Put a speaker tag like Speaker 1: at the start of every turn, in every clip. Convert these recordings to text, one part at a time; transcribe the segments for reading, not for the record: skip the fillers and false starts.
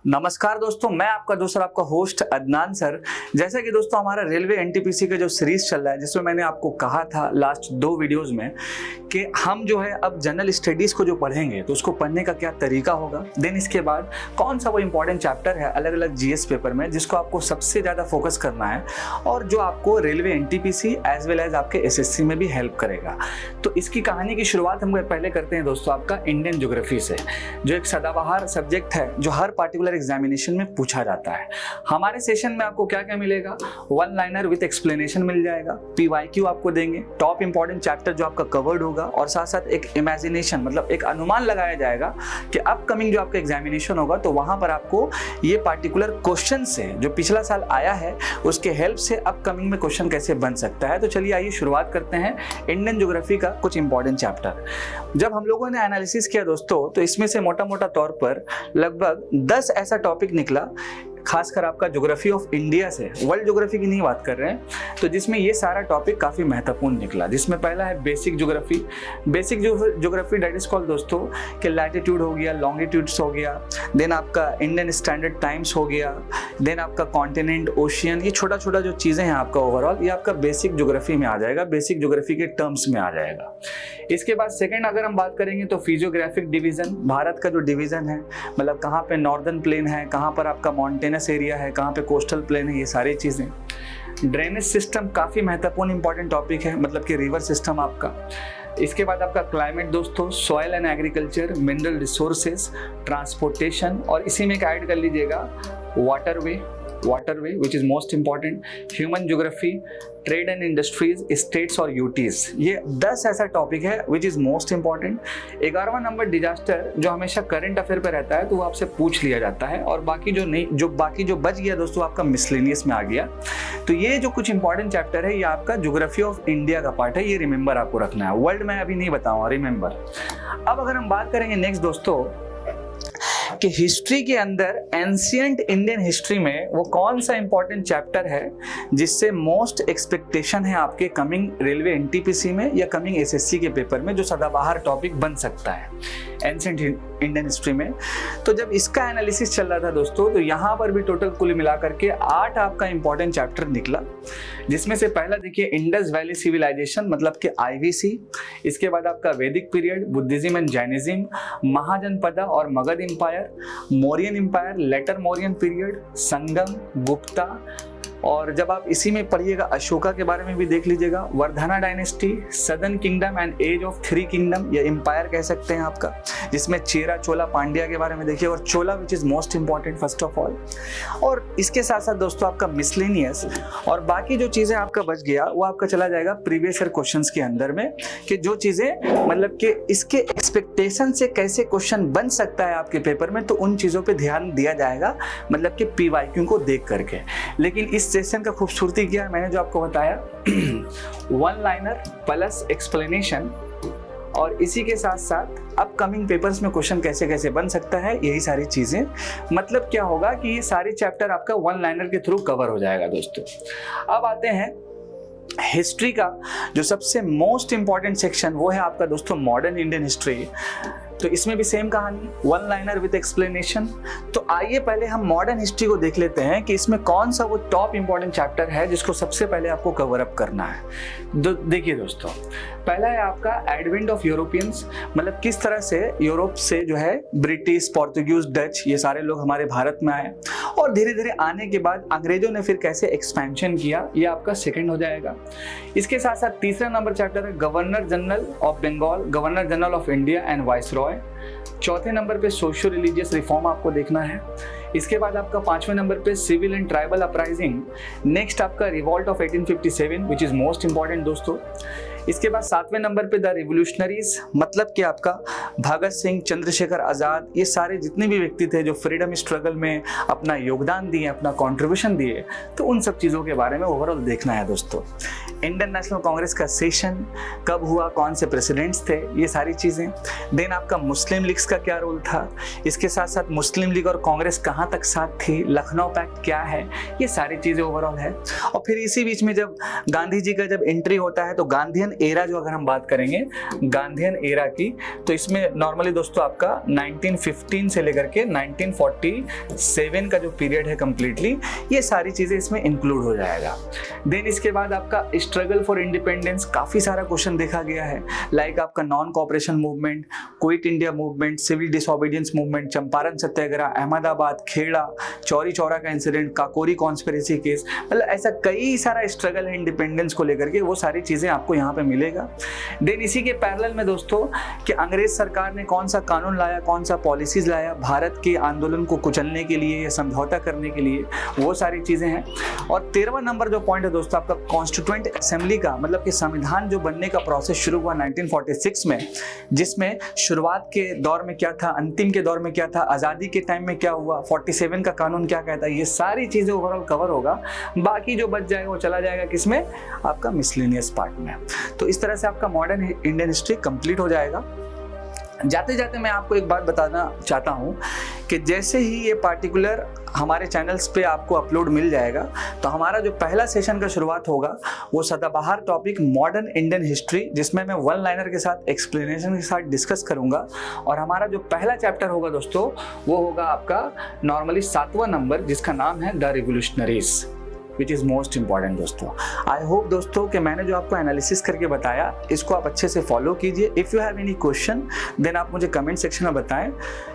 Speaker 1: नमस्कार दोस्तों, मैं आपका दूसरा आपका होस्ट अदनान सर। जैसे कि दोस्तों हमारा रेलवे एनटीपीसी का जो सीरीज चल रहा है, जिसमें मैंने आपको कहा था लास्ट 2 वीडियोस में कि हम जो है अब जनरल स्टडीज़ को जो पढ़ेंगे तो उसको पढ़ने का क्या तरीका होगा, देन इसके बाद कौन सा वो इंपॉर्टेंट चैप्टर है अलग अलग जीएस पेपर में जिसको आपको सबसे ज़्यादा फोकस करना है और जो आपको railway NTPC as well as आपके एसएससी में भी हेल्प करेगा। तो इसकी कहानी की शुरुआत हम पहले करते हैं दोस्तों आपका इंडियन ज्योग्राफी से, जो एक सदाबहार सब्जेक्ट है जो हर पार्टिकुलर एग्जामिनेशन में पूछा जाता है। हमारे सेशन में आपको क्या क्या मिलेगा, 1 लाइनर विद एक्सप्लेनेशन मिल जाएगा, पीवाईक्यू आपको देंगे, टॉप इंपॉर्टेंट चैप्टर जो आपका कवर्ड होगा और साथ साथ एक इमेजिनेशन मतलब एक अनुमान लगाया जाएगा कि अपकमिंग जो आपका एग्जामिनेशन होगा तो वहां पर आपको ये पार्टिकुलर क्वेश्चन से जो पिछला साल आया है उसके हेल्प से अपकमिंग में क्वेश्चन कैसे बन सकता है। तो चलिए आइए शुरुआत करते हैं इंडियन ज्योग्राफी का कुछ इंपॉर्टेंट चैप्टर। जब हम लोगों ने एनालिसिस किया दोस्तों तो इसमें से मोटा मोटा तौर पर लगभग 10 ऐसा टॉपिक निकला, खासकर आपका ज्योग्राफी ऑफ इंडिया से, वर्ल्ड ज्योग्राफी की नहीं बात कर रहे हैं, तो जिसमें ये सारा टॉपिक काफ़ी महत्वपूर्ण निकला। जिसमें पहला है basic geography. Basic geography that is called दोस्तों कि लैटिट्यूड हो गया, लॉन्गिट्यूड्स हो गया, देन आपका इंडियन स्टैंडर्ड टाइम्स हो गया, देन आपका कॉन्टिनेंट, ओशियन, ये छोटा छोटा जो चीज़ें हैं आपका ओवरऑल ये आपका बेसिक ज्योग्राफी में आ जाएगा, बेसिक ज्योग्राफी के टर्म्स में आ जाएगा। इसके बाद सेकेंड अगर हम बात करेंगे तो फिजियोग्राफिक डिवीजन, भारत का जो डिवीजन है मतलब कहाँ पे नॉर्दर्न प्लेन है, कहाँ पर आपका माउंटेनस एरिया है, कहाँ पे कोस्टल प्लेन है, ये सारी चीज़ें। ड्रेनेज सिस्टम काफ़ी महत्वपूर्ण इंपॉर्टेंट टॉपिक है, मतलब कि रिवर सिस्टम आपका। इसके बाद आपका क्लाइमेट दोस्तों, soil and agriculture, mineral resources, transportation और इसी में ऐड कर लीजिएगा waterway which is most important, human geography, trade and industries, states और यूटीज। ये 10 ऐसा टॉपिक है विच इज मोस्ट इंपॉर्टेंट। 11वां नंबर डिजास्टर, जो हमेशा करंट अफेयर पे रहता है तो वो आपसे पूछ लिया जाता है, और बाकी जो बच गया दोस्तों आपका मिसलेनियस में आ गया। तो ये जो कुछ इंपॉर्टेंट चैप्टर है ये आपका ज्योग्राफी ऑफ इंडिया का पार्ट है, ये रिमेंबर आपको रखना है। वर्ल्ड में अभी नहीं बताऊंगा, रिमेंबर। अब अगर हम बात करेंगे नेक्स्ट दोस्तों कि हिस्ट्री के अंदर एंशिएंट इंडियन हिस्ट्री में वो कौन सा इंपॉर्टेंट चैप्टर है जिससे मोस्ट एक्सपेक्टेशन है आपके कमिंग रेलवे एनटीपीसी में या कमिंग एसएससी के पेपर में, जो सदाबहार टॉपिक बन सकता है एंशिएंट इंडियन हिस्ट्री में। तो जब इसका एनालिसिस चल रहा था दोस्तों तो यहाँ पर भी टोटल कुल मिलाकर के 8 आपका इंपॉर्टेंट चैप्टर निकला, जिसमें से पहला देखिए इंडस वैली सिविलाइजेशन मतलब कि आईवीसी। इसके बाद आपका Vedic period, Buddhism and Jainism, Mahajanapada और Magadha empire, Mauryan empire, later Mauryan period, Sangam, Gupta. और जब आप इसी में पढ़िएगा अशोका के बारे में भी देख लीजिएगा, Vardhana dynasty, southern kingdom and age of 3 kingdom या एम्पायर कह सकते हैं आपका, जिसमें चेरा, चोला, पांड्या के बारे में देखिए, और Chola which is most important first of all. और इसके साथ साथ दोस्तों आपका मिसलेनियस और बाकी जो चीजें आपका बच गया वो आपका चला जाएगा प्रीवियस ईयर क्वेश्चंस के अंदर में, कि जो चीजें मतलब कि इसके एक्सपेक्टेशन से कैसे क्वेश्चन बन सकता है आपके पेपर में, तो उन चीजों पे ध्यान दिया जाएगा मतलब कि पीवाईक्यू को देख करके। लेकिन इस सेशन का खूबसूरती क्या है, मैंने जो आपको बताया 1 लाइनर प्लस एक्सप्लेनेशन, और इसी के साथ साथ अपकमिंग पेपर्स में क्वेश्चन कैसे कैसे बन सकता है, यही सारी चीजें। मतलब क्या होगा कि ये सारे चैप्टर आपका 1 लाइनर के थ्रू कवर हो जाएगा दोस्तों। अब आते हैं हिस्ट्री का जो सबसे मोस्ट इंपॉर्टेंट सेक्शन, वो है आपका दोस्तों मॉडर्न इंडियन हिस्ट्री। तो इसमें भी सेम कहानी, 1 लाइनर विद एक्सप्लेनेशन। तो आइए पहले हम मॉडर्न हिस्ट्री को देख लेते हैं कि इसमें कौन सा वो टॉप इंपॉर्टेंट चैप्टर है जिसको सबसे पहले आपको कवर अप करना है। देखिए दोस्तों, पहला है आपका एडवेंट ऑफ यूरोपियंस, मतलब किस तरह से यूरोप से जो है ब्रिटिश, पोर्तुगीज, डच ये सारे लोग हमारे भारत में आए, और धीरे धीरे आने के बाद अंग्रेजों ने फिर कैसे एक्सपेंशन किया, ये आपका सेकंड हो जाएगा। इसके साथ साथ तीसरा नंबर चैप्टर है governor general of Bengal, governor general of India and viceroy. चौथे नंबर पे सोशियो रिलीजियस रिफॉर्म आपको देखना है। इसके बाद आपका 5वें नंबर पे civil and tribal uprising. Next आपका revolt of 1857 which is most important दोस्तों। इसके बाद 7वें नंबर पे द रिवोल्यूशनरीज, मतलब कि आपका भगत सिंह, चंद्रशेखर आजाद, ये सारे जितने भी व्यक्ति थे जो फ्रीडम स्ट्रगल में अपना योगदान दिए, अपना कंट्रीब्यूशन दिए, तो उन सब चीज़ों के बारे में ओवरऑल देखना है दोस्तों। इंडियन नेशनल कांग्रेस का सेशन कब हुआ, कौन से प्रेसिडेंट्स थे, ये सारी चीज़ें। देन आपका मुस्लिम लीग्स का क्या रोल था, इसके साथ साथ मुस्लिम लीग और कांग्रेस कहाँ तक साथ थी, लखनऊ पैक्ट क्या है, ये सारी चीज़ें ओवरऑल है। और फिर इसी बीच में जब गांधी जी का जब एंट्री होता है तो गांधीयन गांधीयन एरा जो अगर हम बात करेंगे गांधीयन एरा की, तो इसमें नॉर्मली दोस्तों आपका 1915 से लेकर के 1947 का जो पीरियड है कंप्लीटली, ये सारी चीजें इसमें इंक्लूड हो जाएगा। देन इसके बाद आपका स्ट्रगल फॉर इंडिपेंडेंस, काफी सारा क्वेश्चन देखा गया है, लाइक आपका non cooperation movement, quit India movement, civil disobedience movement, Champaran Satyagraha, Ahmedabad, Kheda, Chauri Chaura का इंसिडेंट, काकोरी कॉन्स्पिरेसी केस, मतलब ऐसा कई सारा स्ट्रगल है इंडिपेंडेंस को लेकर के, वो सारी चीजें आपको यहाँ पे मिलेगा। देन इसी के पैरेलल में दोस्तों कि अंग्रेज सरकार ने कौन सा कानून लाया, कौन सा पॉलिसीज लाया भारत के आंदोलन को कुचलने के लिए या समझौता करने के लिए, वो सारी चीजें हैं। और 13वां नंबर जो पॉइंट है दोस्तों आपका कॉन्स्टिट्यूएंट असेंबली का, मतलब कि संविधान जो बनने का प्रोसेस शुरू हुआ 1946 में, जिसमें शुरुआत के दौर में क्या था, अंतिम के दौर में क्या था, आज़ादी के टाइम में क्या हुआ, 47 का कानून क्या कहता है, ये सारी चीज़ें ओवरऑल कवर होगा। बाकी जो बच जाएगा वो चला जाएगा किसमें, आपका मिसलेनियस पार्ट में। तो इस तरह से आपका मॉडर्न इंडियन हिस्ट्री कंप्लीट हो जाएगा। जाते जाते मैं आपको एक बात बताना चाहता हूँ कि जैसे ही ये पार्टिकुलर हमारे चैनल्स पे आपको अपलोड मिल जाएगा, तो हमारा जो पहला सेशन का शुरुआत होगा वो सदाबहार टॉपिक मॉडर्न इंडियन हिस्ट्री, जिसमें मैं वन लाइनर के साथ एक्सप्लेनेशन के साथ डिस्कस करूंगा। और हमारा जो पहला चैप्टर होगा दोस्तों वो होगा आपका नॉर्मली 7वां नंबर, जिसका नाम है the revolutionaries, which is most important दोस्तों। आई होप दोस्तों कि मैंने जो आपको एनालिसिस करके बताया इसको आप अच्छे से फॉलो कीजिए। If you have any question then आप मुझे कमेंट सेक्शन में बताएं,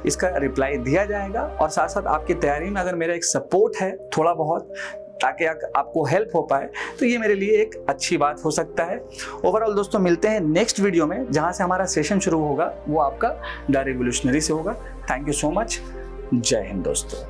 Speaker 1: इसका रिप्लाई दिया जाएगा। और साथ साथ आपकी तैयारी में अगर मेरा एक सपोर्ट है थोड़ा बहुत, ताकि आपको हेल्प हो पाए, तो ये मेरे लिए एक अच्छी बात हो सकता है। ओवरऑल दोस्तों मिलते हैं नेक्स्ट वीडियो में, जहाँ से हमारा सेशन शुरू होगा वो आपका द रिवोल्यूशनरी से होगा। Thank you so much. जय हिंद दोस्तों।